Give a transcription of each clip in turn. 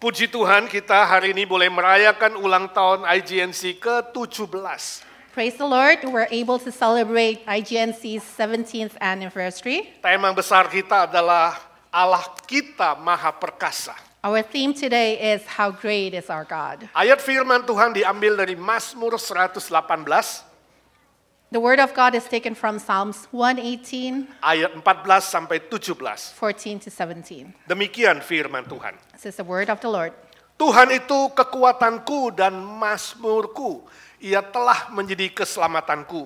Puji Tuhan kita hari ini boleh merayakan ulang tahun IGNC ke-17. Praise the Lord, we're able to celebrate IGNC's 17th anniversary. Tema besar kita adalah Allah kita Maha Perkasa. Our theme today is How Great is Our God. Ayat firman Tuhan diambil dari Mazmur 118, The word of God is taken from Psalms 118, ayat 14 sampai 17. 14 to 17. Demikian firman Tuhan. This is the word of the Lord. Tuhan itu kekuatanku dan mazmurku. Ia telah menjadi keselamatanku.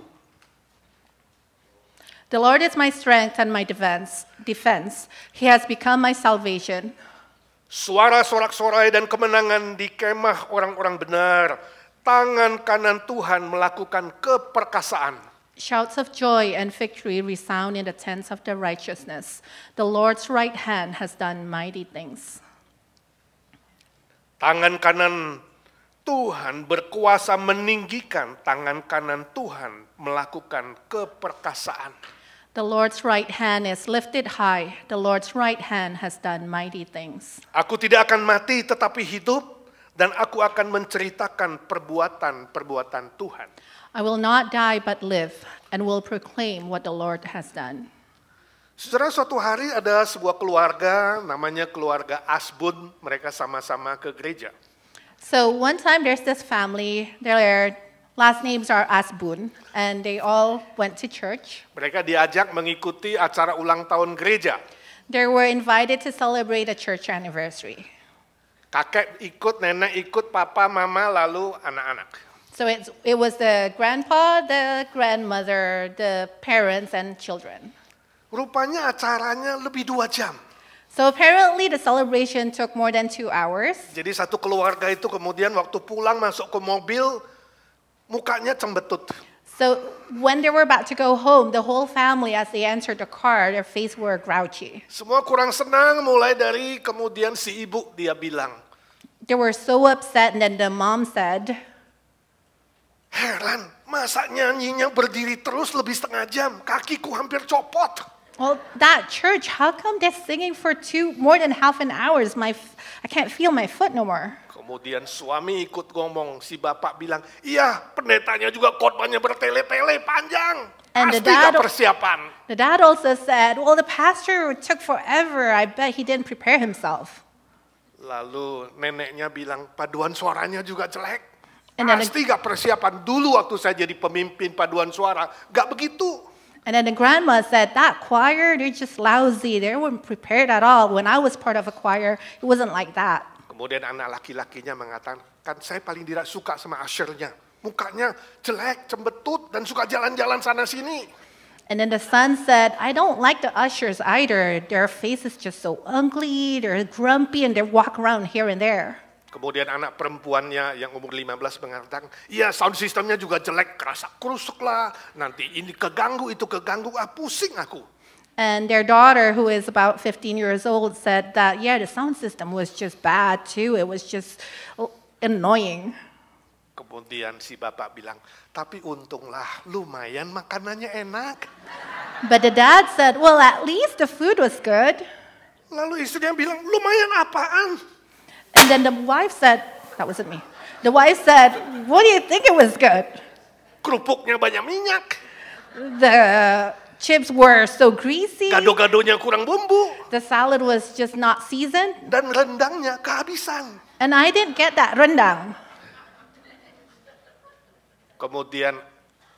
The Lord is my strength and my defense. He has become my salvation. Suara sorak-sorai dan kemenangan di kemah orang-orang benar. Tangan kanan Tuhan melakukan keperkasaan. Shouts of joy and victory resound in the tents of the righteousness. The Lord's right hand has done mighty things. Tangan kanan Tuhan berkuasa meninggikan, tangan kanan Tuhan melakukan keperkasaan. The Lord's right hand is lifted high. The Lord's right hand has done mighty things. Aku tidak akan mati tetapi hidup, dan aku akan menceritakan perbuatan-perbuatan Tuhan. I will not die but live and will proclaim what the Lord has done. Saudara, suatu hari ada sebuah keluarga, namanya keluarga Asbun, mereka sama-sama ke gereja. So one time there's this family, their last names are Asbun, and they all went to church. Mereka diajak mengikuti acara ulang tahun gereja. They were invited to celebrate a church anniversary. Kakek ikut, nenek ikut, papa, mama, lalu anak-anak. So it was the grandpa, the grandmother, the parents, and children. Rupanya acaranya lebih 2 jam. So apparently the celebration took more than 2 hours. Jadi satu keluarga itu kemudian waktu pulang masuk ke mobil, mukanya cembetut. So when they were about to go home, the whole family, as they entered the car, their faces were grouchy. Semua kurang senang, mulai dari kemudian si ibu dia bilang, They were so upset, and then the mom said, heran, masa nyanyinya berdiri terus lebih setengah jam, kakiku hampir copot. well, that church, how come they're singing for more than half an hour? I can't feel my foot no more. Kemudian suami ikut ngomong, si bapak bilang, iya pendetanya juga khotbahnya bertele-tele panjang, And the pasti gak dad- persiapan. The dad also said, well, the pastor took forever. I bet he didn't prepare himself. Lalu neneknya bilang, paduan suaranya juga jelek. And then Pasti gak persiapan. Dulu waktu saya jadi pemimpin paduan suara, gak begitu. And then the grandma said, that choir, they're just lousy. They weren't prepared at all. When I was part of a choir, it wasn't like that. Kemudian anak laki-lakinya mengatakan, kan saya paling tidak suka sama ushernya. Mukanya jelek, cembetut, dan suka jalan-jalan sana-sini. And then the son said, I don't like the ushers either. Their faces just so ugly, they're grumpy, and they walk around here and there. Kemudian anak perempuannya yang umur 15 mengatakan, iya sound systemnya juga jelek, kerasa kerusuk lah, nanti ini keganggu, itu keganggu, pusing aku. And their daughter, who is about 15 years old, said that, yeah, the sound system was just bad too. It was just annoying. Kemudian si bapak bilang, tapi untunglah lumayan makanannya enak. But the dad said, well, at least the food was good. Lalu istrinya bilang, lumayan apaan? And then the wife said, that wasn't me. The wife said, what do you think it was good? Kerupuknya banyak minyak, The chips were so greasy. gado-gadonya kurang bumbu, The salad was just not seasoned. dan rendangnya kehabisan. And I didn't get that rendang. Kemudian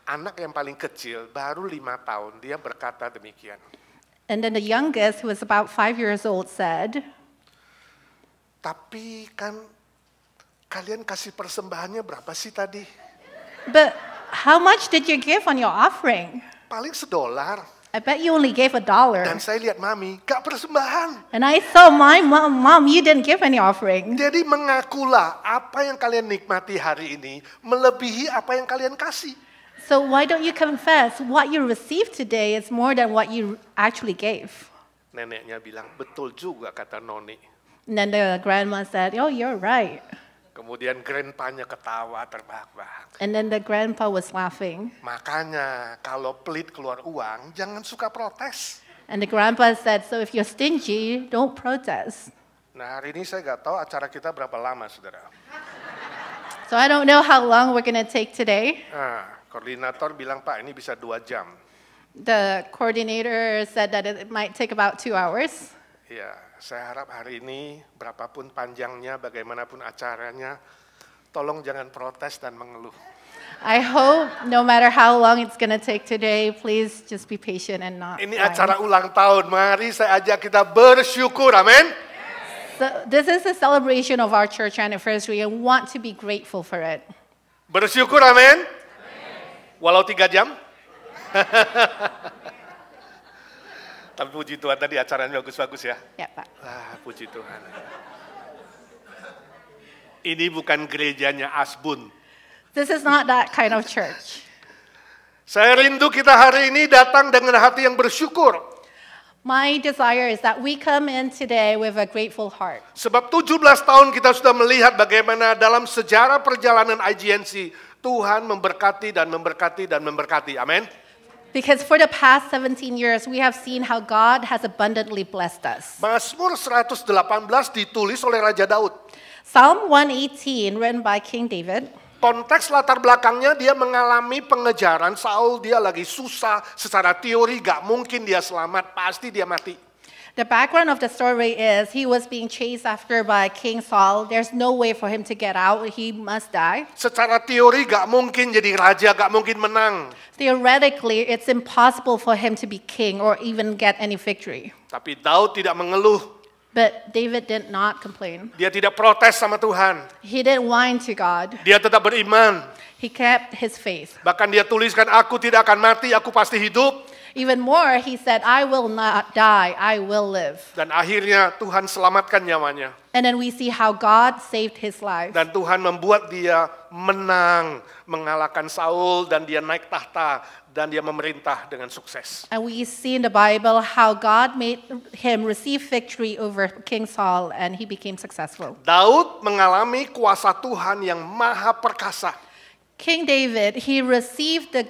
anak yang paling kecil, baru 5 tahun, dia berkata demikian. And then the youngest, who was about 5 years old, said, Tapi kan kalian kasih persembahannya berapa sih tadi? but how much did you give on your offering? Paling $1. I bet you only gave $1. Dan saya lihat mami, gak persembahan. And I saw my mom, you didn't give any offering. Jadi mengakulah apa yang kalian nikmati hari ini melebihi apa yang kalian kasih. So why don't you confess what you received today is more than what you actually gave? Neneknya bilang, betul juga kata Noni. And then the grandma said, oh, you're right. Kemudian grandpa-nya ketawa terbahak-bahak. And then the grandpa was laughing. Makanya kalau pelit keluar uang, jangan suka protes. And the grandpa said, so if you're stingy, don't protest. Nah, hari ini saya nggak tahu acara kita berapa lama, saudara. So I don't know how long we're going to take today. Nah, koordinator bilang, Pak, ini bisa 2 jam. The coordinator said that it might take about 2 hours. Ya, saya harap hari ini berapapun panjangnya, bagaimanapun acaranya, tolong jangan protes dan mengeluh. I hope no matter how long it's going to take today, please just be patient and not Ini whine. acara ulang tahun, mari saya ajak kita bersyukur, amin. So this is a celebration of our church anniversary and want to be grateful for it. Bersyukur, amin. Walau 3 jam. Tapi puji Tuhan tadi acaranya bagus-bagus ya. Ya, Pak. Ah, puji Tuhan. Ini bukan gerejanya Asbun. This is not that kind of church. Saya rindu kita hari ini datang dengan hati yang bersyukur. My desire is that we come in today with a grateful heart. Sebab 17 tahun kita sudah melihat bagaimana dalam sejarah perjalanan IGNC, Tuhan memberkati dan memberkati dan memberkati. Amin. Because for the past 17 years, we have seen how God has abundantly blessed us. Mazmur 118 ditulis oleh Raja Daud. Psalm 118, written by King David, Konteks latar belakangnya dia mengalami pengejaran Saul, dia lagi susah, secara teori gak mungkin dia selamat, pasti dia mati. the background of the story is he was being chased after by King Saul. There's no way for him to get out. He must die. Secara teori gak mungkin jadi raja, gak mungkin menang. Theoretically, it's impossible for him to be king or even get any victory. Tapi Daud tidak mengeluh, But David did not complain. dia tidak protes sama Tuhan. He didn't whine to God. Dia tetap beriman. He kept his faith. Bahkan dia tuliskan, aku tidak akan mati, aku pasti hidup. Even more, he said, I will not die, I will live. Dan akhirnya Tuhan selamatkan nyawanya. And then we see how God saved his life. Dan Tuhan membuat dia menang, mengalahkan Saul, dan dia naik tahta, dan dia memerintah dengan sukses. And we see in the Bible how God made him receive victory over King Saul and he became successful. Daud mengalami kuasa Tuhan yang maha perkasa. King David, he received the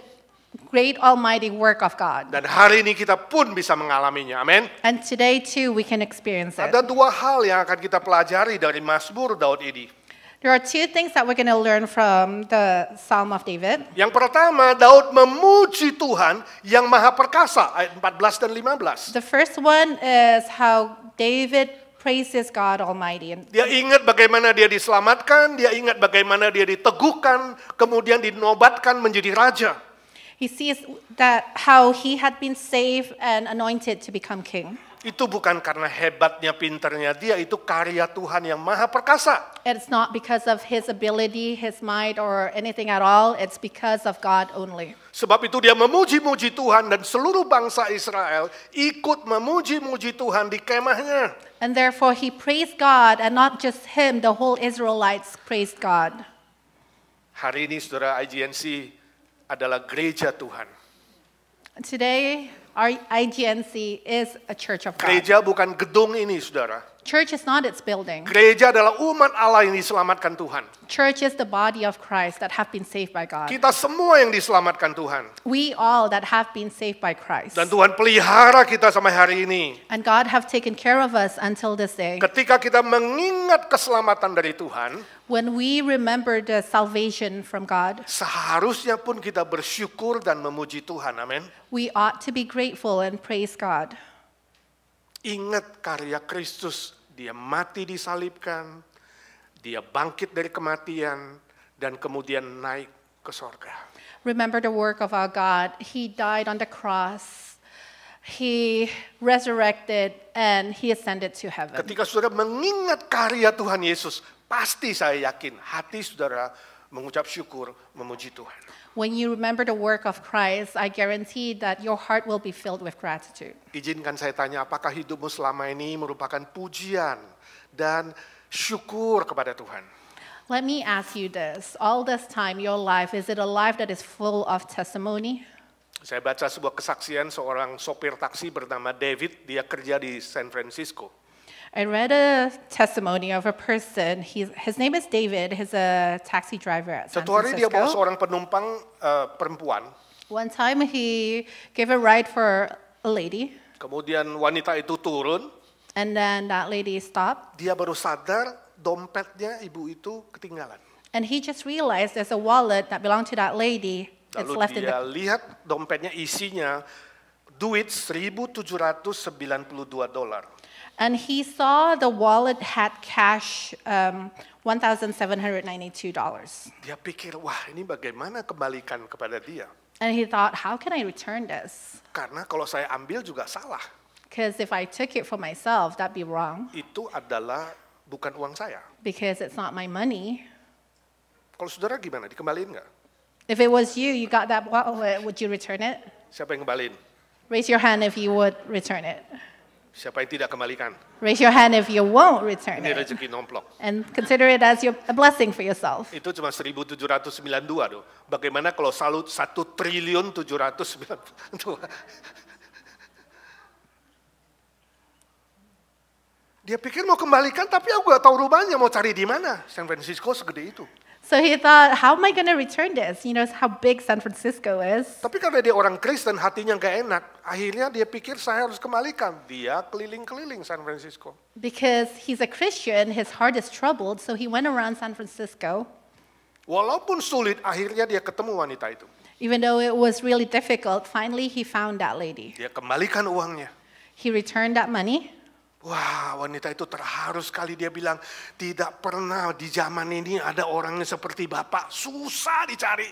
great almighty work of God. Dan hari ini kita pun bisa mengalaminya, amin. And today too we can experience it. Ada 2 hal yang akan kita pelajari dari Mazmur Daud ini. There are 2 things that we're going to learn from the Psalm of David. Yang pertama, Daud memuji Tuhan yang maha perkasa, ayat 14 dan 15. The first one is how David praises God Almighty. And Dia ingat bagaimana dia diselamatkan, dia ingat bagaimana dia diteguhkan, kemudian dinobatkan menjadi raja. he sees that how he had been saved and anointed to become king. Itu bukan karena hebatnya, pinternya dia, itu karya Tuhan yang maha perkasa. It's not because of his ability, his might, or anything at all. It's because of God only. Sebab itu dia memuji-muji Tuhan dan seluruh bangsa Israel ikut memuji-muji Tuhan di kemahnya. And therefore he praised God, and not just him, the whole Israelites praised God. Hari ini saudara, IGNC adalah gereja Tuhan. Today, our IGNC is a church of God. Gereja bukan gedung ini saudara. Church is not its building. Gereja adalah umat Allah yang diselamatkan Tuhan. Church is the body of Christ that have been saved by God. Kita semua yang diselamatkan Tuhan. We all that have been saved by Christ. Dan Tuhan pelihara kita sampai hari ini. And God have taken care of us until this day. Ketika kita mengingat keselamatan dari Tuhan, When we remember the salvation from God, seharusnya pun kita bersyukur dan memuji Tuhan. Amin. we ought to be grateful and praise God. Ingat karya Kristus, dia mati disalibkan, dia bangkit dari kematian, dan kemudian naik ke sorga. Remember the work of our God. He died on the cross. He resurrected and he ascended to heaven. Ketika saudara mengingat karya Tuhan Yesus, pasti saya yakin hati saudara mengucap syukur, memuji Tuhan. When you remember the work of Christ, I guarantee that your heart will be filled with gratitude. Izinkan saya tanya, apakah hidupmu selama ini merupakan pujian dan syukur kepada Tuhan? Let me ask you this. All this time, your life, is it a life that is full of testimony? Saya baca sebuah kesaksian seorang sopir taksi bernama David, dia kerja di San Francisco. I read a testimony of a person. His name is David. He's a taxi driver at San Satu hari dia bawa Francisco. seorang penumpang perempuan, One time he gave a ride for a lady. kemudian wanita itu turun, And then that lady stopped, Dia baru sadar dompetnya ibu itu ketinggalan. and he just realized there's a wallet that belonged to that lady. It's Lalu left in dia the... lihat dompetnya isinya duit $1.792. And he saw the wallet had cash, $1,792. Dia pikir, wah ini bagaimana kembalikan kepada dia? And he thought, how can I return this? Karena kalau saya ambil juga salah. Because if I took it for myself, that'd be wrong. Itu adalah bukan uang saya. Because it's not my money. Kalau saudara gimana? Dikembaliin nggak? If it was you, you got that wallet, would you return it? Siapa yang kembaliin? Raise your hand if you would return it. Siapa yang tidak kembalikan? Raise your hand if you won't return Ini it. rezeki nomplok. And consider it as a blessing for yourself. Itu cuma 1.792 tuh. Bagaimana kalau salut 1.792? Dia pikir mau kembalikan, tapi aku gak tahu rupanya mau cari di mana. San Francisco segede itu. So he thought, how am I going to return this? You know how big San Francisco is. Tapi karena dia orang Kristen, hatinya gak enak. Akhirnya dia pikir saya harus kembalikan. Dia keliling-keliling San Francisco. Because he's a Christian, his heart is troubled, so he went around San Francisco. Walaupun sulit, akhirnya dia ketemu wanita itu. Even though it was really difficult, finally he found that lady. Dia kembalikan uangnya. He returned that money. Wah, wanita itu terharu sekali. Dia bilang, tidak pernah di zaman ini ada orang seperti Bapak. Susah dicari.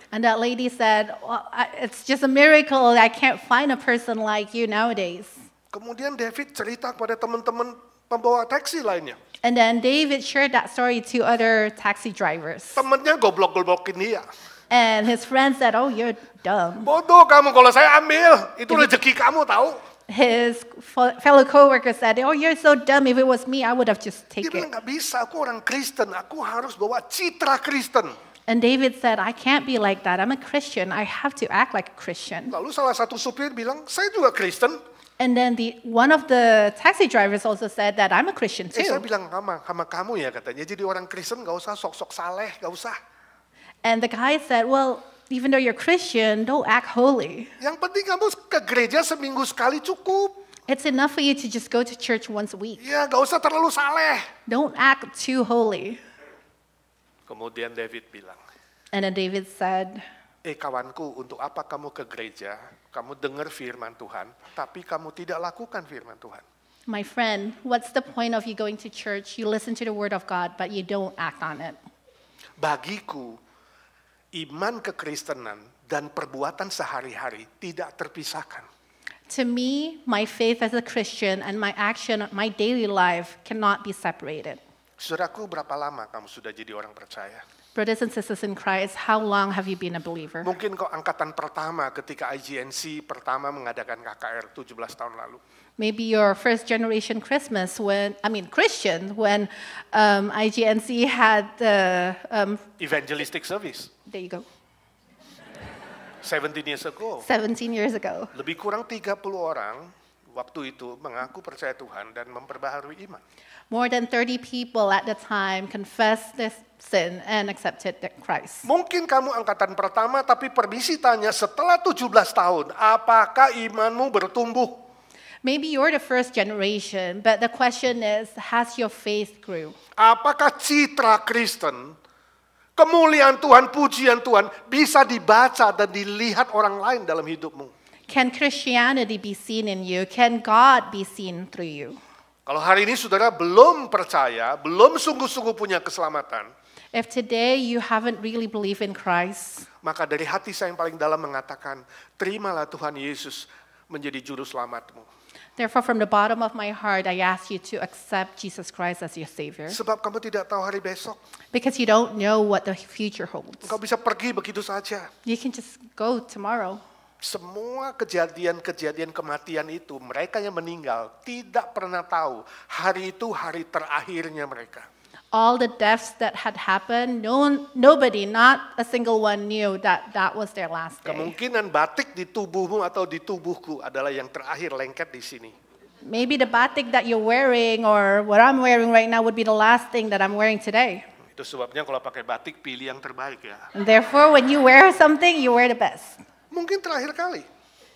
And that lady said, well, it's just a miracle. I can't find a person like you nowadays. Kemudian David cerita kepada teman-teman pembawa taksi lainnya. And then David shared that story to other taxi drivers. Temennya goblok-goblokin dia. And his friend said, oh, you're dumb. Bodoh kamu kalau saya ambil. Itu rezeki kamu tahu. His fellow coworker said, oh, you're so dumb. If it was me, I would have just Dia taken bilang, it. gak bisa, aku orang Kristen. Aku harus bawa citra Kristen. And David said, I can't be like that. I'm a Christian. I have to act like a Christian. Lalu salah satu supir bilang, saya juga Kristen. And then one of the taxi drivers also said that I'm a Christian Saya too. bilang sama kamu ya katanya. Jadi orang Kristen gak usah sok-sok saleh, gak usah. And the guy said, well, even though you're Christian, don't act holy. Yang penting kamu ke gereja seminggu sekali cukup. It's enough for you to just go to church once a week. Ya gak usah terlalu saleh. Don't act too holy. Kemudian David bilang, And then David said, kawanku, untuk apa kamu ke gereja? Kamu dengar firman Tuhan, tapi kamu tidak lakukan firman Tuhan. my friend, what's the point of you going to church? You listen to the word of God, but you don't act on it. Bagiku, iman kekristenan dan perbuatan sehari-hari tidak terpisahkan. To me, my faith as a Christian and my action, my daily life cannot be separated. Saudaraku, berapa lama kamu sudah jadi orang percaya? Brothers and sisters in Christ, how long have you been a believer? Mungkin kau angkatan pertama ketika IGNC pertama mengadakan KKR 17 tahun lalu. Maybe your first generation Christian when IGNC had the, Evangelistic service, there you go, 17 years ago. 17 years ago. Lebih kurang 30 orang waktu itu mengaku percaya Tuhan dan memperbaharui iman. More than 30 people at the time confessed their sin and accepted Christ. Mungkin kamu angkatan pertama, tapi permisi tanya, setelah 17 tahun, apakah imanmu bertumbuh? Maybe you're the first generation, but the question is, has your faith grew? Apakah citra Kristen, kemuliaan Tuhan, pujian Tuhan, bisa dibaca dan dilihat orang lain dalam hidupmu? Can Christianity be seen in you? Can God be seen through you? Kalau hari ini saudara belum percaya, belum sungguh-sungguh punya keselamatan, If today you haven't really believed in Christ, maka dari hati saya yang paling dalam mengatakan, terimalah Tuhan Yesus menjadi juru selamatmu. therefore from the bottom of my heart, I ask you to accept Jesus Christ as your Savior. Sebab kamu tidak tahu hari besok. Because you don't know what the future holds. Engkau bisa pergi begitu saja. You can just go tomorrow. Semua kejadian-kejadian kematian itu, mereka yang meninggal tidak pernah tahu hari itu hari terakhirnya mereka. All the deaths that had happened, nobody, not a single one knew that that was their last day. Kemungkinan batik di tubuhmu atau di tubuhku adalah yang terakhir lengket di sini. Maybe the batik that you're wearing or what I'm wearing right now would be the last thing that I'm wearing today. Itu sebabnya kalau pakai batik pilih yang terbaik ya. And therefore, when you wear something, you wear the best. Mungkin terakhir kali.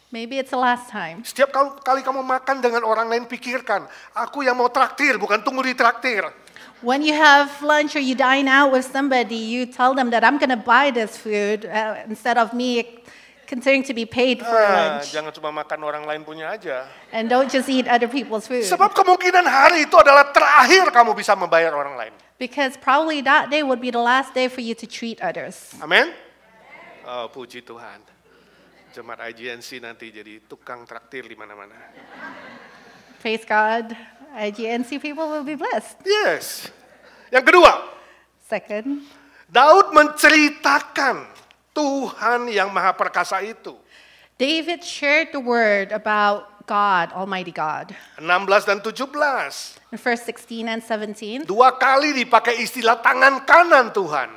Maybe it's the last time. Setiap kali kamu makan dengan orang lain, pikirkan, aku yang mau traktir, bukan tunggu ditraktir. When you have lunch or you dine out with somebody, you tell them that I'm going to buy this food instead of me continuing to be paid for lunch. Jangan cuma makan orang lain punya aja. And don't just eat other people's food. Sebab kemungkinan hari itu adalah terakhir kamu bisa membayar orang lain. Because probably that day would be the last day for you to treat others. Amin. Oh, puji Tuhan. Jemaat IGNC nanti jadi tukang traktir di mana-mana. Praise God. IGNC people will be blessed. Yes. Yang kedua, Second, Daud menceritakan Tuhan yang Maha Perkasa itu. David shared the word about God, Almighty God. 16 dan 17. In verse 16 and 17, Dua kali dipakai istilah tangan kanan Tuhan.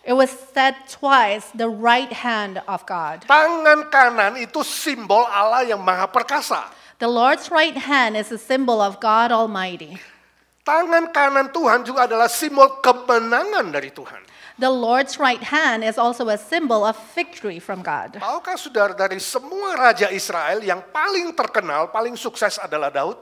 it was said twice, the right hand of God. Tangan kanan itu simbol Allah yang Maha Perkasa. The Lord's right hand is a symbol of God Almighty. Tangan kanan Tuhan juga adalah simbol kemenangan dari Tuhan. The Lord's right hand is also a symbol of victory from God. Tahukah saudara, dari semua raja Israel yang paling terkenal, paling sukses adalah Daud?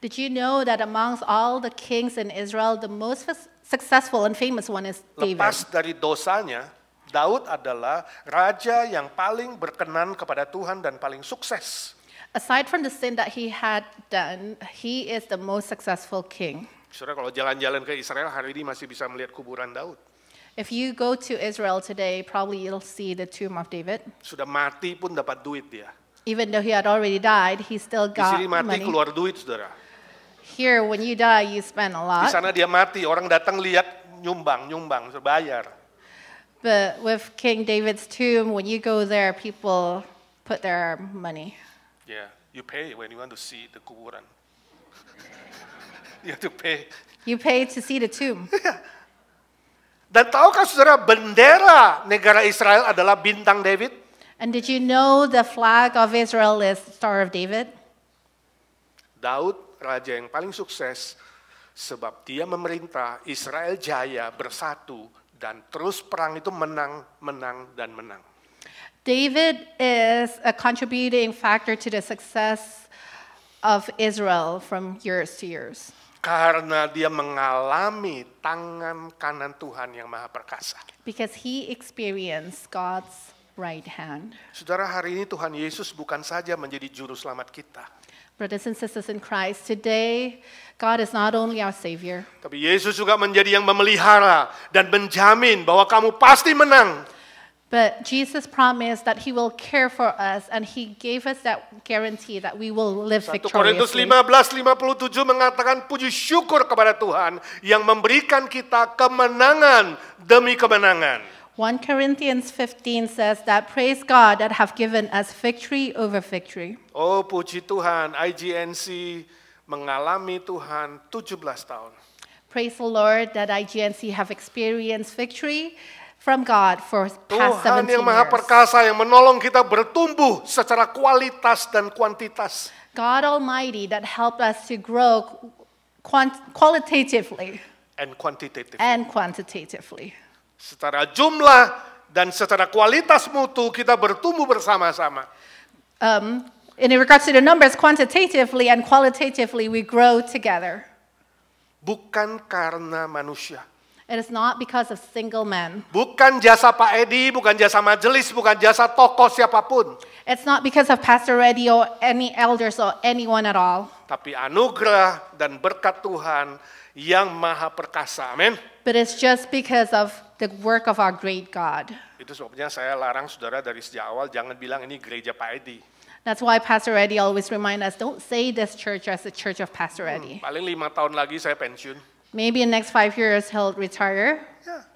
Did you know that amongst all the kings in Israel, the most successful and famous one is David? Lepas dari dosanya, Daud adalah raja yang paling berkenan kepada Tuhan dan paling sukses. Aside from the sin that he had done, he is the most successful king. Saudara, kalau jalan-jalan ke Israel hari ini masih bisa melihat kuburan Daud. If you go to Israel today, probably you'll see the tomb of David. Sudah mati pun dapat duit dia. Even though he had already died, he still Di got sini mati money. keluar duit, saudara. Here, when you die, you spend a Di lot. sana dia mati, orang datang lihat nyumbang, bayar. But with King David's tomb, when you go there, people put their money. Yeah, you pay when you want to see the kuburan. You have to pay. You pay to see the tomb. Dan tahukah saudara, bendera negara Israel adalah bintang David? And did you know the flag of Israel is Star of David? Daud, raja yang paling sukses, sebab dia memerintah Israel jaya, bersatu, dan terus perang itu menang, dan menang. David is a contributing factor to the success of Israel from years to years. Karena dia mengalami tangan kanan Tuhan yang Maha Perkasa. Because he experienced God's right hand. Saudara, hari ini Tuhan Yesus bukan saja menjadi juru selamat kita. Brothers and sisters in Christ, today God is not only our Savior, Tapi Yesus juga menjadi yang memelihara dan menjamin bahwa kamu pasti menang. but Jesus promised that he will care for us and he gave us that guarantee that we will live 1 Korintus victoriously. 15:57 mengatakan puji syukur kepada Tuhan yang memberikan kita kemenangan demi kemenangan. 1 Corinthians 15 says that praise God that have given us victory over victory. Oh puji Tuhan, IGNC mengalami Tuhan 17 tahun. Praise the Lord that IGNC have experienced victory from God for past Tuhan 17 yang Maha years. Perkasa yang menolong kita bertumbuh secara kualitas dan kuantitas. God Almighty that helped us to grow qualitatively And quantitative. and quantitatively. Secara jumlah dan secara kualitas mutu kita bertumbuh bersama-sama. In regards to the numbers, quantitatively and qualitatively, we grow together. Bukan karena manusia. It is not because of single men. Bukan jasa Pak Edi, bukan jasa majelis, bukan jasa tokoh siapapun. It's not because of Pastor Reddy or any elders or anyone at all. Tapi anugerah dan berkat Tuhan yang Maha Perkasa. Amin. But it's just because of the work of our great God. Itu sebabnya saya larang saudara dari sejak awal jangan bilang ini gereja Pak Edi. That's why Pastor Reddy always remind us, don't say this church as the church of Pastor Reddy. Paling 5 tahun lagi saya pensiun. Maybe in the next 5 years he'll retire. Ya.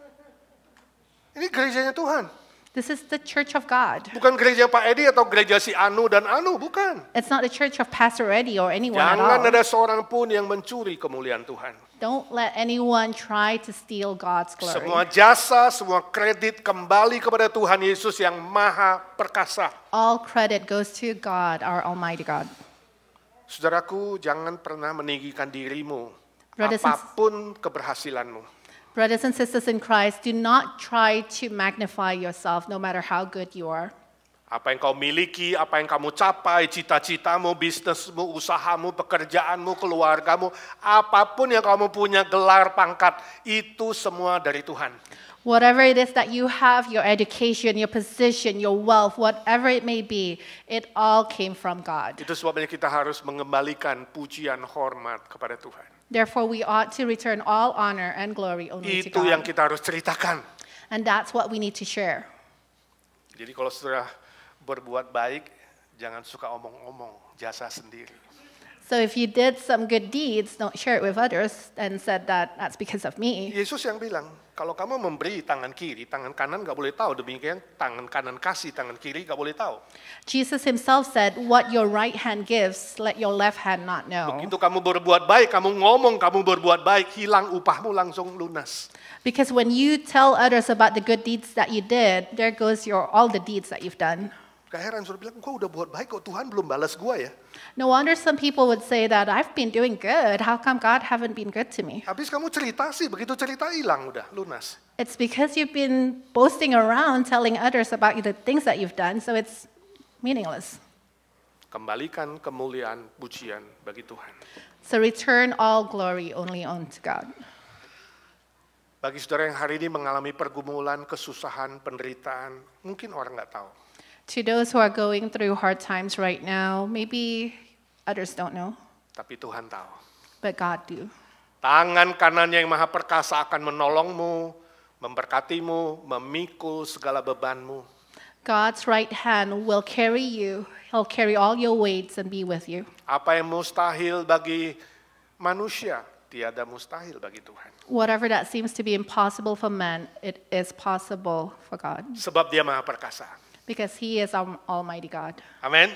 Ini gerejanya Tuhan. This is the church of God. Bukan gereja Pak Edi atau gereja si Anu dan Anu, bukan. It's not the church of Pastor Reddy or anyone at Jangan all. ada seorang pun yang mencuri kemuliaan Tuhan. Don't let anyone try to steal God's glory. Semua jasa, semua kredit kembali kepada Tuhan Yesus yang Maha Perkasa. All credit goes to God, our Almighty God. Saudaraku, jangan pernah meninggikan dirimu. Brothers and- Apapun keberhasilanmu. Brothers and sisters in Christ, do not try to magnify yourself no matter how good you are. Apa yang kau miliki, apa yang kamu capai, cita-citamu, bisnismu, usahamu, pekerjaanmu, keluargamu, apapun yang kamu punya, gelar, pangkat, itu semua dari Tuhan. Whatever it is that you have, your education, your position, your wealth, whatever it may be, it all came from God. Itu sebabnya kita harus mengembalikan pujian hormat kepada Tuhan. Therefore, we ought to return all honor and glory only to Itu yang God. kita harus ceritakan. And that's what we need to share. Jadi kalau sudah berbuat baik, jangan suka omong-omong, jasa sendiri. So if you did some good deeds, don't share it with others and said that that's because of me. Yesus yang bilang, kalau kamu memberi tangan kiri, tangan kanan gak boleh tahu. Demikian tangan kanan kasih, tangan kiri gak boleh tahu. Jesus himself said, what your right hand gives, let your left hand not know. Begitu kamu berbuat baik, kamu ngomong kamu berbuat baik, hilang upahmu langsung lunas. Because when you tell others about the good deeds that you did, there goes all the deeds that you've done. Gak heran, sudah bilang, gua udah buat baik kok Tuhan belum balas gua ya. No wonder some people would say that I've been doing good. How come God haven't been good to me? Habis kamu cerita sih, begitu cerita hilang udah, lunas. It's because you've been boasting around telling others about the things that you've done, so it's meaningless. Kembalikan kemuliaan, pujian bagi Tuhan. So return all glory only unto God. Bagi saudara yang hari ini mengalami pergumulan, kesusahan, penderitaan, mungkin orang nggak tahu. To those who are going through hard times right now, maybe others don't know, Tapi Tuhan tahu. but God do. Tangan kanannya yang maha perkasa akan menolongmu, memberkatimu, memikul segala bebanmu. God's right hand will carry you. He'll carry all your weights and be with you. Apa yang mustahil bagi manusia, tiada mustahil bagi Tuhan. Whatever that seems to be impossible for man, it is possible for God. Sebab dia maha perkasa. Because he is our Almighty God. Amin.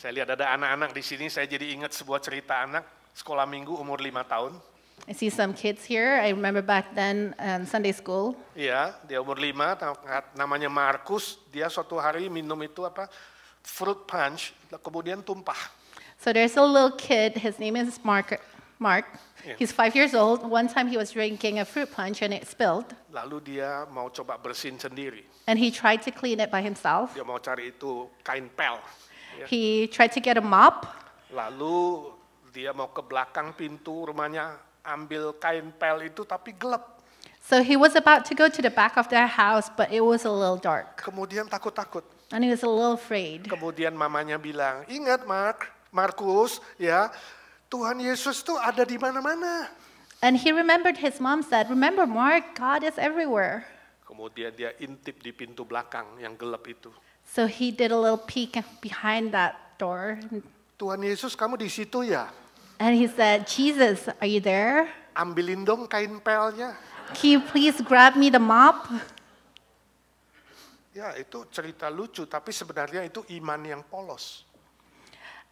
Saya lihat ada anak-anak di sini, saya jadi ingat sebuah cerita anak sekolah minggu umur 5 tahun. I see some kids here. I remember back then in Sunday school. Iya, dia umur 5, namanya Markus. Dia suatu hari minum itu fruit punch, kemudian tumpah. So there's a little kid. His name is Mark. Yeah. He's 5 years old. One time he was drinking a fruit punch and it spilled. Lalu dia mau coba bersihin sendiri. And he tried to clean it by himself. Dia mau cari itu kain pel. Ya. He tried to get a mop. Lalu dia mau ke belakang pintu rumahnya, ambil kain pel itu tapi gelap. So he was about to go to the back of their house, but it was a little dark. Kemudian takut-takut. And he was a little afraid. Kemudian mamanya bilang, ingat Markus, ya, Tuhan Yesus tuh ada di mana-mana. And he remembered his mom said, remember Mark, God is everywhere. Kemudian dia intip di pintu belakang yang gelap itu. So he did a little peek behind that door. Tuhan Yesus, kamu di situ ya? And he said, Jesus, are you there? Ambilin dong kain pelnya. Can you please grab me the mop? Ya, itu cerita lucu, tapi sebenarnya itu iman yang polos.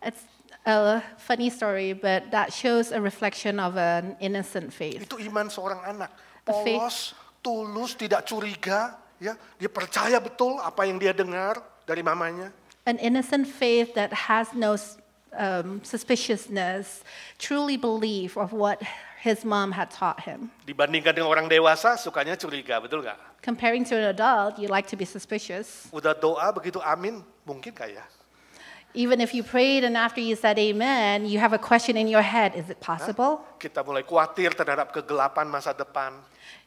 It's a funny story, but that shows a reflection of an innocent faith. Itu iman seorang anak. A faith. Polos, tulus, tidak curiga. Ya, dia percaya betul apa yang dia dengar dari mamanya. An innocent faith that has no suspiciousness, truly believe of what his mom had taught him. Dibandingkan dengan orang dewasa, sukanya curiga, betul nggak? Comparing to an adult, you like to be suspicious. Udah doa begitu amin, mungkin nggak ya? Even if you prayed and after you said amen, you have a question in your head, is it possible? Kita mulai khawatir terhadap kegelapan masa depan.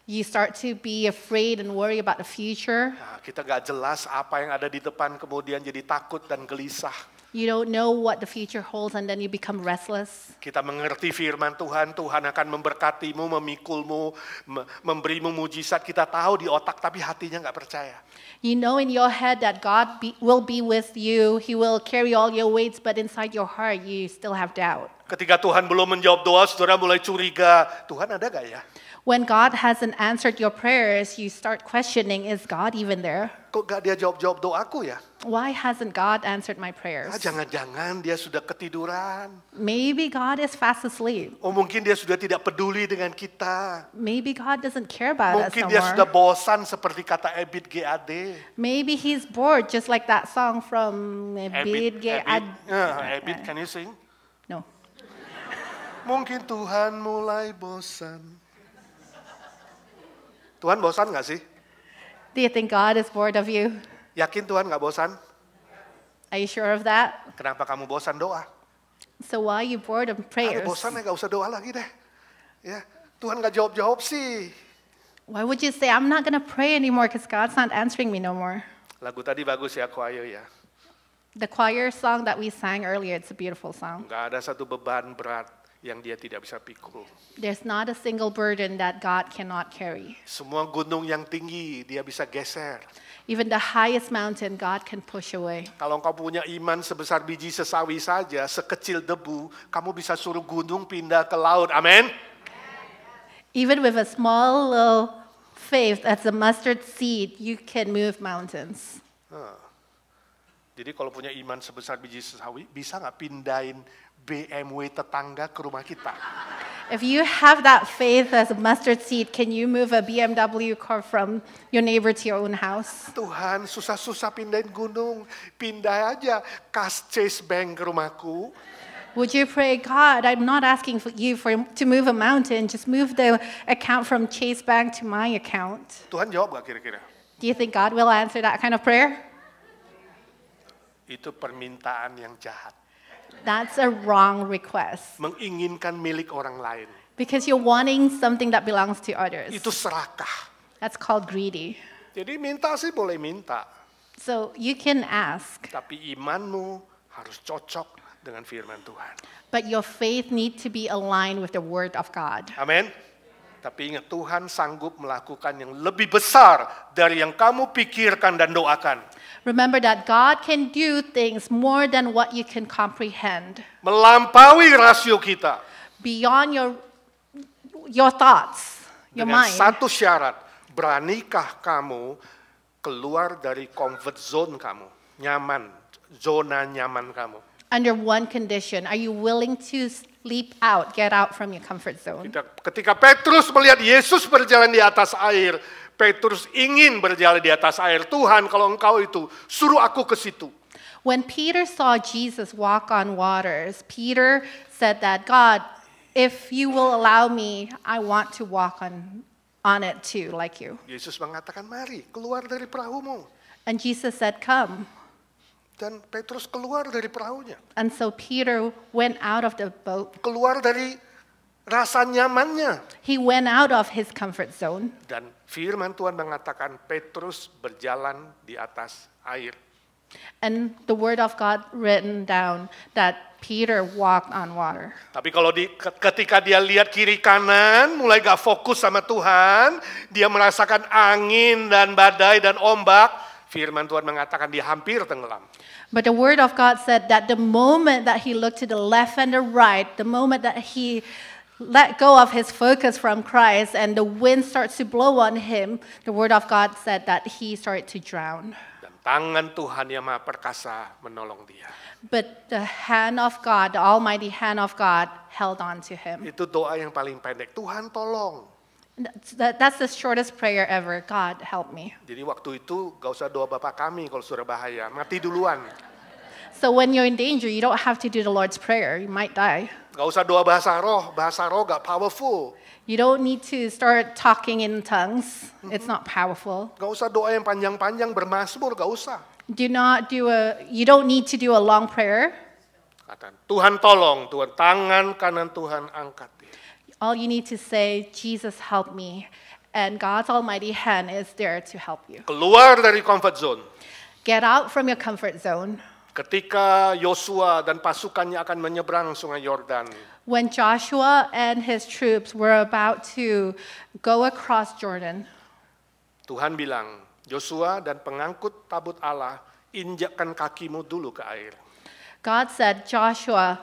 You start to be afraid and worry about the future. Nah, kita nggak jelas apa yang ada di depan, kemudian jadi takut dan gelisah. You don't know what the future holds and then you become restless. Kita mengerti firman Tuhan, Tuhan akan memberkatimu, memikulmu, memberimu mujizat. Kita tahu di otak tapi hatinya nggak percaya. You know in your head that God will be with you. He will carry all your weights, but inside your heart you still have doubt. Ketika Tuhan belum menjawab doa, saudara mulai curiga, Tuhan ada gak ya? When God hasn't answered your prayers, you start questioning, is God even there? Kok gak dia jawab-jawab doaku ya? Why hasn't God answered my prayers? Jangan-jangan dia sudah ketiduran. Maybe God is fast asleep. Oh mungkin dia sudah tidak peduli dengan kita. Maybe God doesn't care about us Mungkin no dia sudah more. bosan seperti kata Ebit GAD. Maybe he's bored, just like that song from Ebit Gad. Ebit, can you sing? No. Mungkin Tuhan mulai bosan. Tuhan bosan gak sih? Do you think God is bored of you? Yakin Tuhan nggak bosan? Are you sure of that? Kenapa kamu bosan doa? So why are you bored of Aduh prayers? bosan ya nggak usah doa lagi deh. Ya, Tuhan nggak jawab sih. Why would you say, I'm not going to pray anymore because God's not answering me no more? Lagu tadi bagus ya, choir ya. The choir song that we sang earlier, it's a beautiful song. Nggak ada satu beban berat yang dia tidak bisa pikul. There's not a single burden that God cannot carry. Semua gunung yang tinggi dia bisa geser. Even the highest mountain, God can push away. Kalau engkau punya iman sebesar biji sesawi saja, sekecil debu, kamu bisa suruh gunung pindah ke laut. Amin. Even with a small little faith as a mustard seed, you can move mountains. Jadi kalau punya iman sebesar biji sesawi, bisa nggak pindahin BMW tetangga ke rumah kita? If you have that faith as a mustard seed, can you move a BMW car from your neighbor to your own house? Tuhan, susah-susah pindahin gunung, pindah aja kas Chase Bank ke rumahku. Would you pray, God, I'm not asking for you to move a mountain, just move the account from Chase Bank to my account. Tuhan jawab gak kira-kira? Do you think God will answer that kind of prayer? Itu permintaan yang jahat. That's a wrong request. Menginginkan milik orang lain. Because you're wanting something that belongs to others. Itu serakah. That's called greedy. Jadi minta sih boleh minta. So you can ask, Tapi imanmu harus cocok dengan firman Tuhan. but your faith needs to be aligned with the word of God. Amin. Tapi ingat, Tuhan sanggup melakukan yang lebih besar dari yang kamu pikirkan dan doakan. Remember that God can do things more than what you can comprehend, Melampaui rasio kita. beyond your thoughts, your Dengan mind. satu syarat, beranikah kamu keluar dari comfort zone kamu, nyaman, zona nyaman kamu. Under one condition, are you willing to leap out, get out from your comfort zone? Ketika Petrus melihat Yesus berjalan di atas air, Petrus ingin berjalan di atas air. Tuhan, kalau engkau itu, suruh aku ke situ. When Peter saw Jesus walk on waters, Peter said that, God, if you will allow me, I want to walk on it too, like you. Yesus mengatakan, mari, keluar dari perahumu. And Jesus said, come. Dan Petrus keluar dari perahunya. And so Peter went out of the boat. Keluar dari rasa nyamannya. He went out of his comfort zone. Dan firman Tuhan mengatakan Petrus berjalan di atas air. And the word of God written down that Peter walked on water. Tapi kalau ketika dia lihat kiri kanan, mulai gak fokus sama Tuhan, dia merasakan angin dan badai dan ombak, firman Tuhan mengatakan dia hampir tenggelam. But the word of God said that the moment that he looked to the left and the right, the moment that he let go of his focus from Christ and the wind starts to blow on him, the word of God said that he started to drown. Dan tangan Tuhan yang maha perkasa menolong dia. But the hand of God, the almighty hand of God, held on to him. Itu doa yang paling pendek. Tuhan tolong. That's the shortest prayer ever. God, help me. Jadi waktu itu gak usah doa Bapa kami kalau sudah bahaya. Mati duluan. So when you're in danger, you don't have to do the Lord's Prayer. You might die. Gak usah doa bahasa roh gak powerful. You don't need to start talking in tongues. It's not powerful. Gak usah doa yang panjang-panjang bermazmur, gak usah. You don't need to do a long prayer. Kata, Tuhan tolong, Tuhan tangan kanan Tuhan angkat. All you need to say, Jesus help me. And God's almighty hand is there to help you. Keluar dari comfort zone. Get out from your comfort zone. Ketika Yosua dan pasukannya akan menyeberang sungai Yordan. When Joshua and his troops were about to go across Jordan, Tuhan bilang, Yosua dan pengangkut tabut Allah, injakkan kakimu dulu ke air. God said, Joshua,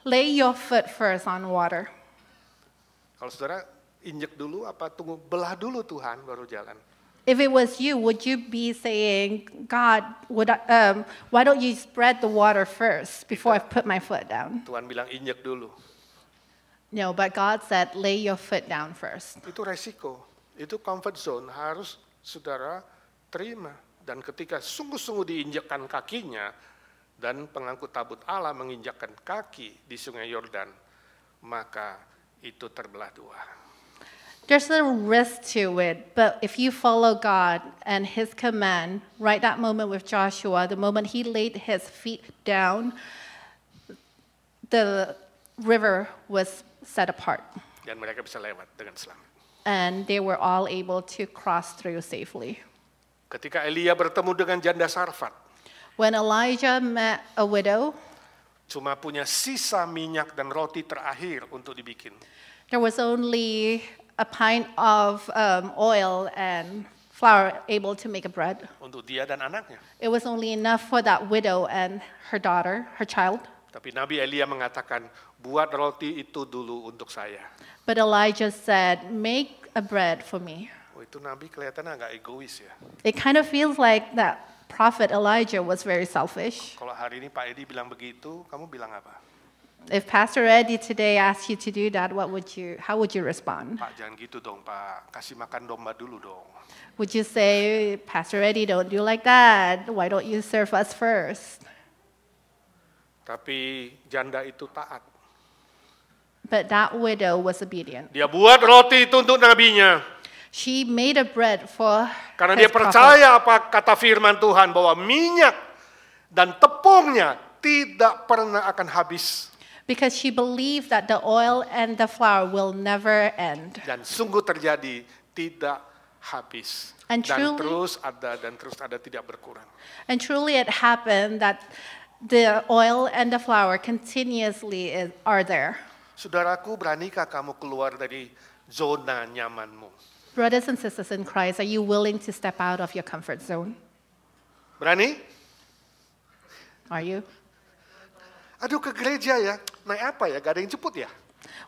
lay your foot first on water. Kalau saudara injek dulu apa tunggu belah dulu Tuhan baru jalan? If it was you, would you be saying, God, why don't you spread the water first before I put my foot down? Tuhan bilang injek dulu. No, but God said, lay your foot down first. Itu resiko, itu comfort zone harus saudara terima. Dan ketika sungguh-sungguh diinjakkan kakinya dan pengangkut tabut Allah menginjakkan kaki di sungai Yordan, maka itu terbelah dua. There's a risk to it, but if you follow God and His command, right that moment with Joshua, the moment he laid his feet down, the river was set apart, Dan mereka bisa lewat dengan selamat. and they were all able to cross through safely. Ketika Elia bertemu dengan janda Sarfat, When Elijah met a widow, cuma punya sisa minyak dan roti terakhir untuk dibikin. there was only a pint of oil and flour able to make a bread. Untuk dia dan anaknya. It was only enough for that widow and her daughter, her child. Tapi Nabi Elia mengatakan, buat roti itu dulu untuk saya. But Elijah said, make a bread for me. Oh, itu Nabi kelihatannya agak egois ya. It kind of feels like that prophet Elijah was very selfish. Kalau hari ini Pak Edi bilang begitu, kamu bilang apa? If Pastor Eddie today asked you to do that, how would you respond? Pak jangan gitu dong Pak, kasih makan domba dulu dong. Would you say, Pastor Eddie, don't do like that. Why don't you serve us first? Tapi janda itu taat. But that widow was obedient. Dia buat roti itu untuk nabinya. She made a bread for Karena his dia prophet. percaya apa kata firman Tuhan bahwa minyak dan tepungnya tidak pernah akan habis. Because she believed that the oil and the flour will never end. Dan sungguh terjadi tidak habis. And Dan truly- terus ada tidak berkurang. And truly it happened that the oil and the flour continuously are there. Saudaraku, beranikah kamu keluar dari zona nyamanmu? Brothers and sisters in Christ, are you willing to step out of your comfort zone? Berani? Are you? Aduh, ke gereja ya. Naik apa ya? Gak ada yang jemput ya?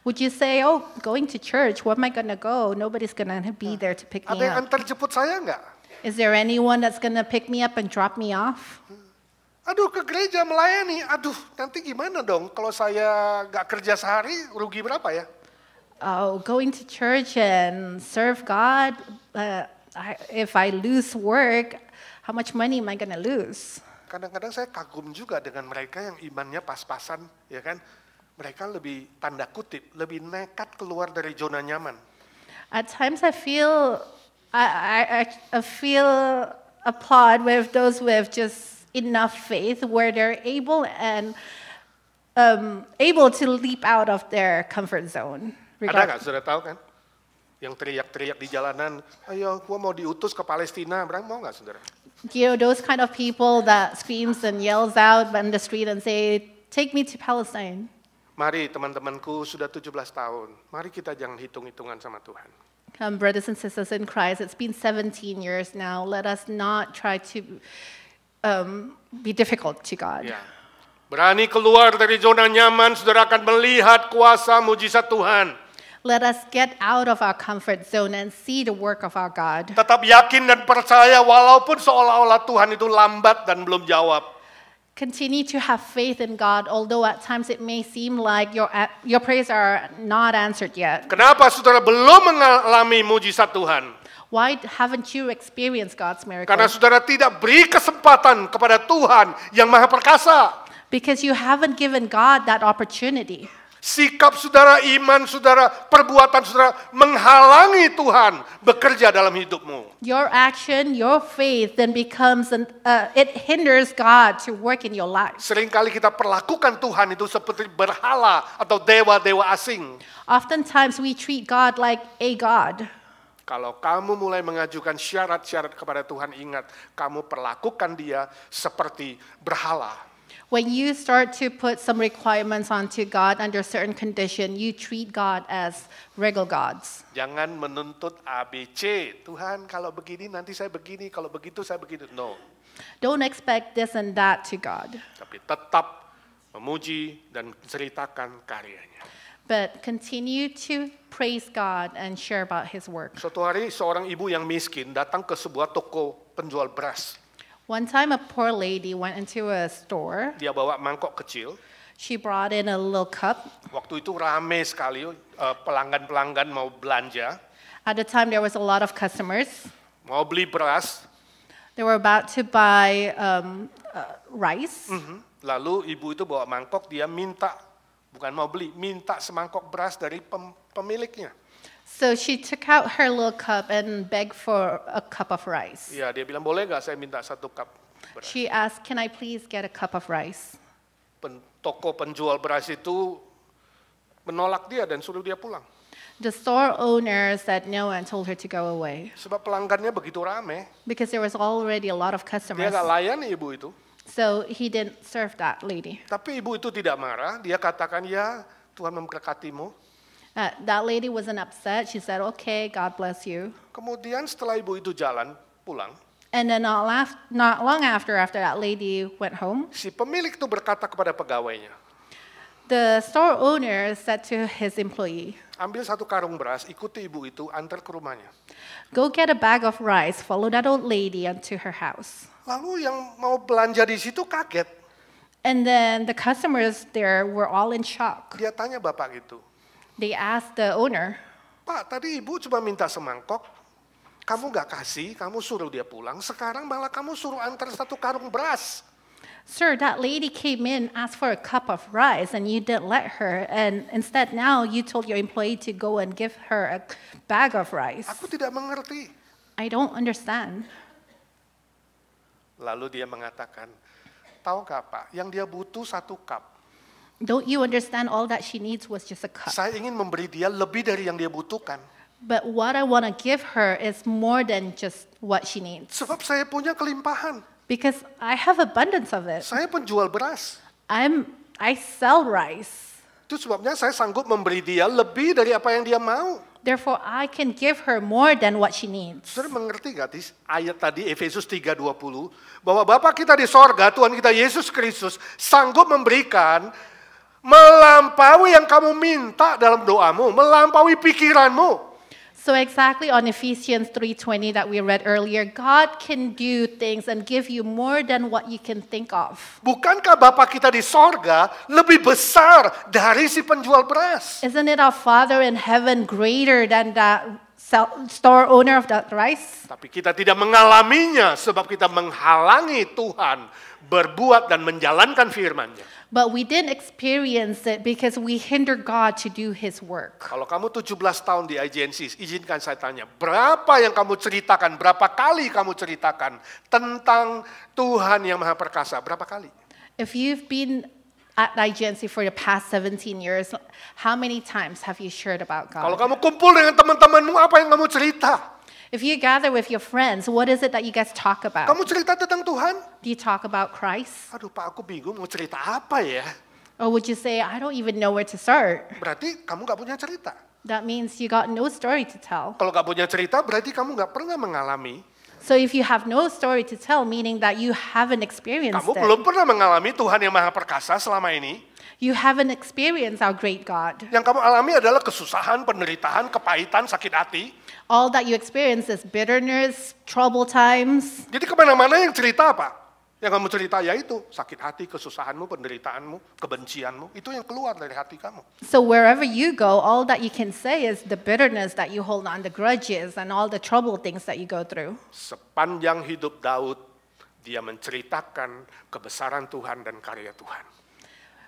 Would you say, oh, going to church, where am I going to go? Nobody's going to be there to pick Ada me yang up. antar jemput saya nggak? Is there anyone that's going to pick me up and drop me off? Aduh, ke gereja melayani. Aduh, nanti gimana dong? Kalau saya nggak kerja sehari, rugi berapa ya? Oh, going to church and serve God, if I lose work, how much money am I going to lose? Kadang-kadang saya kagum juga dengan mereka yang imannya pas-pasan, ya kan? Mereka lebih tanda kutip, lebih nekat keluar dari zona nyaman. At times I feel applaud with those with just enough faith where they're able to leap out of their comfort zone. Ada nggak, sudah tahu kan? Yang teriak-teriak di jalanan, ayo gua mau diutus ke Palestina, mau nggak saudara? You know, those kind of people that screams and yells out on the street and say, take me to Palestine. Mari teman-temanku sudah 17 tahun, mari kita jangan hitung-hitungan sama Tuhan. Brothers and sisters in Christ, it's been 17 years now. Let us not try to be difficult to God. Ya. Berani keluar dari zona nyaman, saudara akan melihat kuasa mujizat Tuhan. Let us get out of our comfort zone and see the work of our God. Tetap yakin dan percaya walaupun seolah-olah Tuhan itu lambat dan belum jawab. Continue to have faith in God, although at times it may seem like your prayers are not answered yet. Kenapa saudara belum mengalami mujizat Tuhan? Why haven't you experienced God's miracle? Karena saudara tidak beri kesempatan kepada Tuhan yang maha perkasa. Because you haven't given God that opportunity. Sikap saudara, iman saudara, perbuatan saudara menghalangi Tuhan bekerja dalam hidupmu. Your action, your faith then becomes, it hinders God to work in your life. Seringkali kita perlakukan Tuhan itu seperti berhala atau dewa-dewa asing. Oftentimes we treat God like a God. Kalau kamu mulai mengajukan syarat-syarat kepada Tuhan, ingat, kamu perlakukan dia seperti berhala. When you start to put some requirements onto God under certain condition, you treat God as regular gods. Jangan menuntut ABC. Tuhan, kalau begini nanti saya begini, kalau begitu saya begitu. No. Don't expect this and that to God, Tapi tetap memuji dan ceritakan karyanya. but continue to praise God and share about His work. Suatu hari seorang ibu yang miskin datang ke sebuah toko penjual beras. One time a poor lady went into a store. Dia bawa mangkok kecil. She brought in a little cup. Waktu itu rame sekali, pelanggan-pelanggan mau belanja, At the time there was a lot of customers. mau beli beras. They were about to buy rice. Lalu ibu itu bawa mangkok, dia minta, bukan mau beli, minta semangkok beras dari pemiliknya. So she took out her little cup and begged for a cup of rice. Ya, dia bilang, boleh nggak saya minta 1 cup beras? She asked, "Can I please get a cup of rice?" Toko penjual beras itu menolak dia dan suruh dia pulang. The store owner said no and told her to go away Sebab pelanggannya begitu rame, because there was already a lot of dia customers. nggak layani ibu itu. So he didn't serve that lady. Tapi ibu itu tidak marah, dia katakan, ya Tuhan memberkatimu. That lady wasn't upset. She said, "Okay, God bless you." Kemudian setelah ibu itu jalan, pulang, And then not long after that lady went home, si pemilik itu berkata kepada pegawainya, the store owner said to his employee, ambil 1 karung beras, ikuti ibu itu, antar ke rumahnya. "Go get a bag of rice, follow that old lady onto her house." Lalu yang mau belanja di situ kaget. And then the customers there were all in shock. Dia tanya bapak itu, They asked the owner, Pak, tadi ibu cuma minta semangkok, kamu nggak kasih, kamu suruh dia pulang, sekarang malah kamu suruh antar 1 karung beras. "Sir, that lady came in, asked for a cup of rice, and you didn't let her. And instead now you told your employee to go and give her a bag of rice. Aku tidak mengerti. I don't understand." Lalu dia mengatakan, tahu nggak Pak, yang dia butuh 1 cup. Don't you understand all that she needs was just a cup? Saya ingin memberi dia lebih dari yang dia butuhkan. But what I want to give her is more than just what she needs. Sebab saya punya kelimpahan. Because I have abundance of it. Saya penjual beras. I sell rice. Itu sebabnya saya sanggup memberi dia lebih dari apa yang dia mau. Therefore, I can give her more than what she needs. Saudara mengerti gak ayat tadi Efesus 3:20 bahwa Bapa kita di sorga, Tuhan kita Yesus Kristus sanggup memberikan melampaui yang kamu minta dalam doamu, melampaui pikiranmu. So exactly on Ephesians 3:20 that we read earlier, God can do things and give you more than what you can think of. Bukankah Bapa kita di sorga lebih besar dari si penjual beras? Isn't it our Father in heaven greater than that store owner of that rice? Tapi kita tidak mengalaminya sebab kita menghalangi Tuhan berbuat dan menjalankan firman-Nya. But we didn't experience it because we hinder God to do His work. Kalau kamu 17 tahun di IGNC, izinkan saya tanya, berapa yang kamu ceritakan, berapa kali kamu ceritakan tentang Tuhan yang Maha Perkasa? Berapa kali? If you've been at IGNC for the past 17 years, how many times have you shared about Kalau God? kamu kumpul dengan teman-temanmu, apa yang kamu cerita? If you gather with your friends, what is it that you guys talk about? Kamu cerita tentang Tuhan? Do you talk about Christ? Aduh Pak, aku bingung mau cerita apa ya? Or would you say, "I don't even know where to start"? Berarti kamu gak punya cerita. That means you got no story to tell. Kalau gak punya cerita, berarti kamu gak pernah mengalami. So if you have no story to tell, meaning that you haven't experienced Kamu it. belum pernah mengalami Tuhan yang Maha Perkasa selama ini. You haven't experienced our great God. Yang kamu alami adalah kesusahan, penderitaan, kepahitan, sakit hati. All that you experience is bitterness, trouble times. Jadi kemana-mana yang cerita apa? Yang kamu cerita yaitu sakit hati, kesusahanmu, penderitaanmu, kebencianmu. Itu yang keluar dari hati kamu. So wherever you go, all that you can say is the bitterness that you hold on, the grudges, and all the trouble things that you go through. Sepanjang hidup Daud, dia menceritakan kebesaran Tuhan dan karya Tuhan.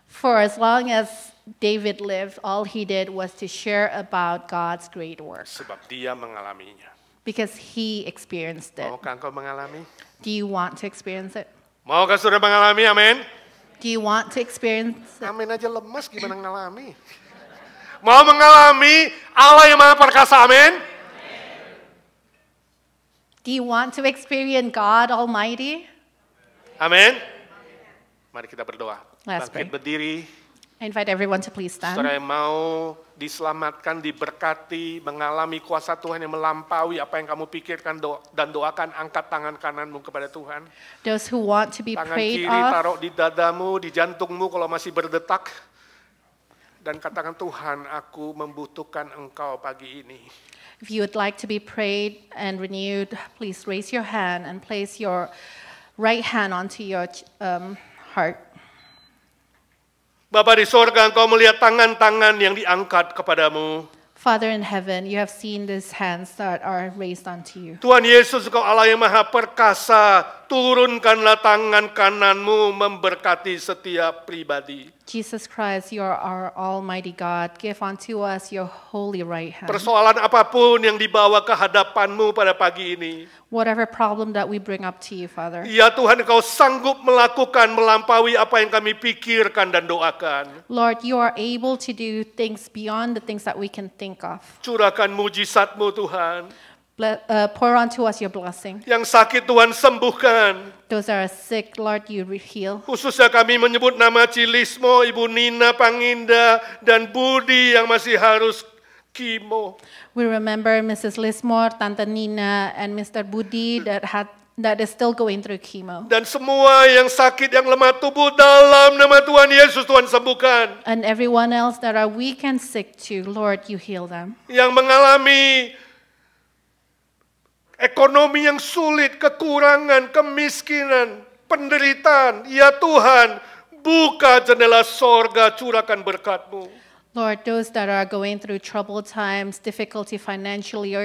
For as long as David lived, all he did was to share about God's great work Sebab dia mengalaminya. because he experienced it. Maukah engkau mengalami? Do you want to experience it? Maukah saudara mengalami? Amin. Do you want to experience it? Amin aja lemas gimana mengalami? Mau mengalami Allah yang Maha Perkasa? Amin. Do you want to experience God Almighty? Amin. Mari kita berdoa. Let's Bangkit pray. berdiri. I invite everyone to please Saudara stand. yang mau diselamatkan, diberkati, mengalami kuasa Tuhan yang melampaui apa yang kamu pikirkan dan doakan, angkat tangan kananmu kepada Tuhan. Those who want to be Tangan prayed kiri off, taruh di dadamu, di jantungmu kalau masih berdetak. Dan katakan, Tuhan, aku membutuhkan Engkau pagi ini. if you would like to be prayed and renewed, please raise your hand and place your right hand onto your heart. Bapa di sorga, Engkau melihat tangan-tangan yang diangkat kepadamu. Father in heaven, you have seen these hands that are raised unto you. Tuhan Yesus, Engkau Allah yang Maha Perkasa, turunkanlah tangan kananmu memberkati setiap pribadi. Jesus Christ, you are our Almighty God. Give unto us your holy right hand. Persoalan apapun yang dibawa ke hadapan-Mu pada pagi ini, Whatever problem that we bring up to you, Father. ya Tuhan, Engkau sanggup melakukan, melampaui apa yang kami pikirkan dan doakan. Lord, you are able to do things beyond the things that we can think of. Curahkan mujizat-Mu Tuhan. Pour unto us your blessing. Yang sakit Tuhan sembuhkan. Those that are sick, Lord, you heal. Khususnya kami menyebut nama Cilismo, Ibu Nina Panginda, dan Budi yang masih harus kimo. We remember Mrs. Lismore, Tante Nina, and Mr. Budi that is still going through chemo. Dan semua yang sakit, yang lemah tubuh, dalam nama Tuhan Yesus, Tuhan sembuhkan. And everyone else that are weak and sick too, Lord, you heal them. Yang mengalami ekonomi yang sulit, kekurangan, kemiskinan, penderitaan, ya Tuhan, buka jendela sorga, curahkan berkat-Mu. Lord, those that are going through troubled times, difficulty financially,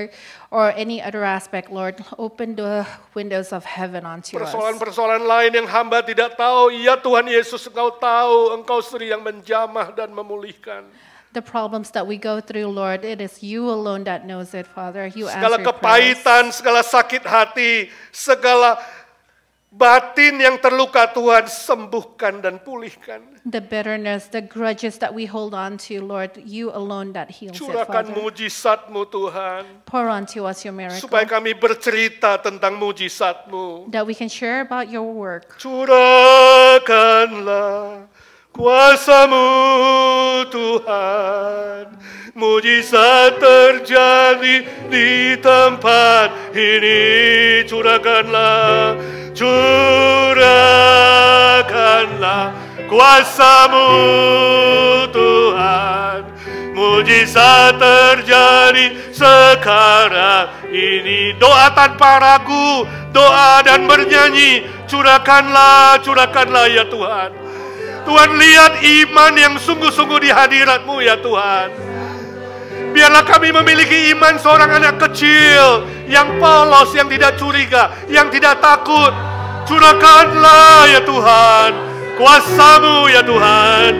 or any other aspect, Lord, open the windows of heaven unto us. Persoalan-persoalan lain yang hamba tidak tahu, ya Tuhan Yesus, Engkau tahu, Engkau sendiri yang menjamah dan memulihkan. The problems that we go through, Lord, it is you alone that knows it, Father. You Segala answer kepahitan, prayers. segala sakit hati, segala batin yang terluka, Tuhan sembuhkan dan pulihkan. The bitterness, the grudges that we hold on to, Lord, you alone that heals it, Curahkan Father. mujizat-Mu Tuhan, Pour unto us your miracle, supaya kami bercerita tentang mujizat-Mu. that we can share about your work. Curahkanlah kuasa-Mu Tuhan, mujizat terjadi di tempat ini. Curahkanlah, curahkanlah kuasa-Mu Tuhan, mujizat terjadi sekarang ini. Doa tanpa ragu, doa dan bernyanyi, curahkanlah, curahkanlah ya Tuhan. Tuhan, lihat iman yang sungguh-sungguh di hadirat-Mu ya Tuhan. Biarlah kami memiliki iman seorang anak kecil yang polos, yang tidak curiga, yang tidak takut. Curahkanlah ya Tuhan, kuasa-Mu ya Tuhan.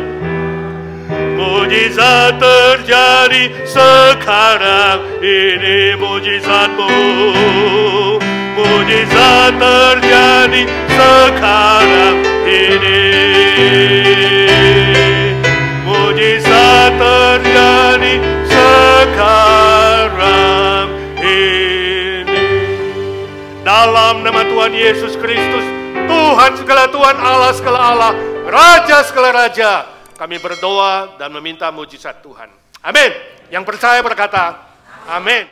Mujizat terjadi sekarang ini, mujizat-Mu. Mujizat terjadi sekarang ini. Mujizat terjadi sekarang ini. Dalam nama Tuhan Yesus Kristus, Tuhan segala Tuhan, Allah segala Allah, Raja segala Raja, kami berdoa dan meminta mujizat Tuhan. Amin. Yang percaya berkata, amin.